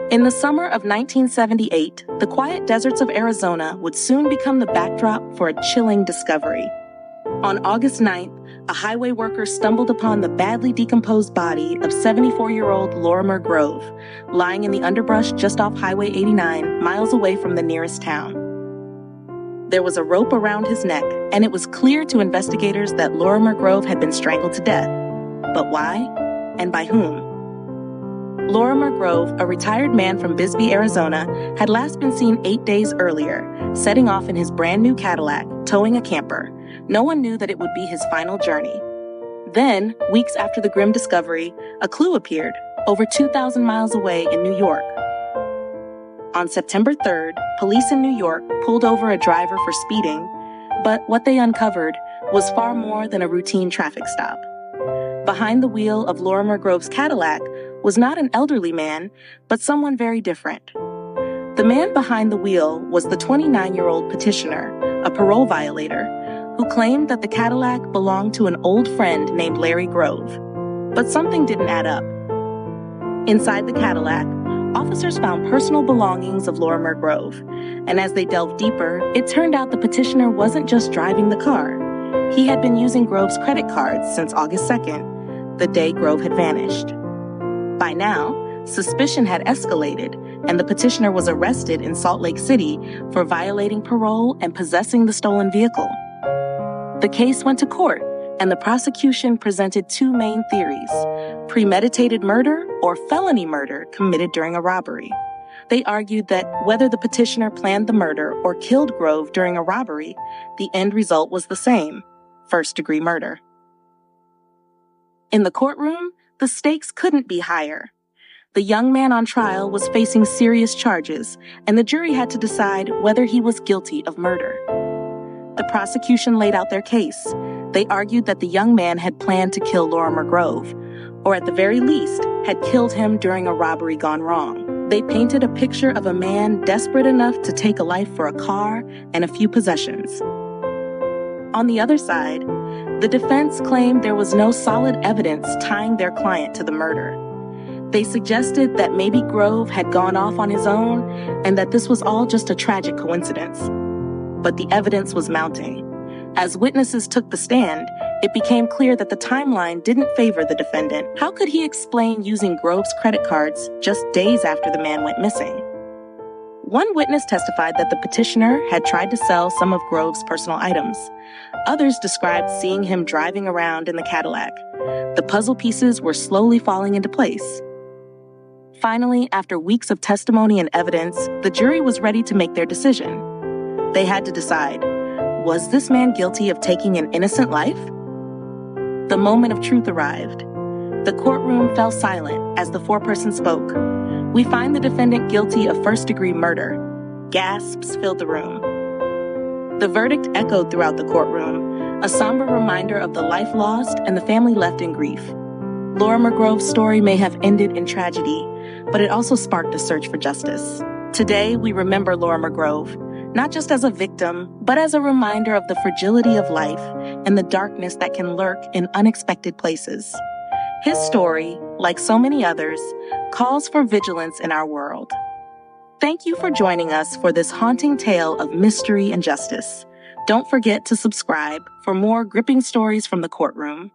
In the summer of 1978, the quiet deserts of Arizona would soon become the backdrop for a chilling discovery. On August 9th, a highway worker stumbled upon the badly decomposed body of 74-year-old Lorimer Grove, lying in the underbrush just off Highway 89, miles away from the nearest town. There was a rope around his neck, and it was clear to investigators that Lorimer Grove had been strangled to death. But why? And by whom? Lorimer Grove, a retired man from Bisbee, Arizona, had last been seen 8 days earlier, setting off in his brand-new Cadillac, towing a camper. No one knew that it would be his final journey. Then, weeks after the grim discovery, a clue appeared, over 2,000 miles away in New York. On September 3rd, police in New York pulled over a driver for speeding, but what they uncovered was far more than a routine traffic stop. Behind the wheel of Lorimer Grove's Cadillac was not an elderly man, but someone very different. The man behind the wheel was the 29-year-old petitioner, a parole violator, who claimed that the Cadillac belonged to an old friend named Larry Grove. But something didn't add up. Inside the Cadillac, officers found personal belongings of Lorimer Grove, and as they delved deeper, it turned out the petitioner wasn't just driving the car. He had been using Grove's credit cards since August 2nd, the day Grove had vanished. By now, suspicion had escalated, and the petitioner was arrested in Salt Lake City for violating parole and possessing the stolen vehicle. The case went to court, and the prosecution presented two main theories: premeditated murder or felony murder committed during a robbery. They argued that whether the petitioner planned the murder or killed Grove during a robbery, the end result was the same: first-degree murder. In the courtroom, the stakes couldn't be higher. The young man on trial was facing serious charges, and the jury had to decide whether he was guilty of murder. The prosecution laid out their case. They argued that the young man had planned to kill Lorimer Grove, or at the very least, had killed him during a robbery gone wrong. They painted a picture of a man desperate enough to take a life for a car and a few possessions. On the other side, the defense claimed there was no solid evidence tying their client to the murder. They suggested that maybe Grove had gone off on his own and that this was all just a tragic coincidence. But the evidence was mounting. As witnesses took the stand, it became clear that the timeline didn't favor the defendant. How could he explain using Grove's credit cards just days after the man went missing? One witness testified that the petitioner had tried to sell some of Grove's personal items. Others described seeing him driving around in the Cadillac. The puzzle pieces were slowly falling into place. Finally, after weeks of testimony and evidence, the jury was ready to make their decision. They had to decide, was this man guilty of taking an innocent life? The moment of truth arrived. The courtroom fell silent as the foreperson spoke. We find the defendant guilty of first-degree murder. Gasps filled the room. The verdict echoed throughout the courtroom, a somber reminder of the life lost and the family left in grief. Lorimer Grove's story may have ended in tragedy, but it also sparked a search for justice. Today, we remember Lorimer Grove, not just as a victim, but as a reminder of the fragility of life and the darkness that can lurk in unexpected places. His story, like so many others, calls for vigilance in our world. Thank you for joining us for this haunting tale of mystery and justice. Don't forget to subscribe for more gripping stories from the courtroom.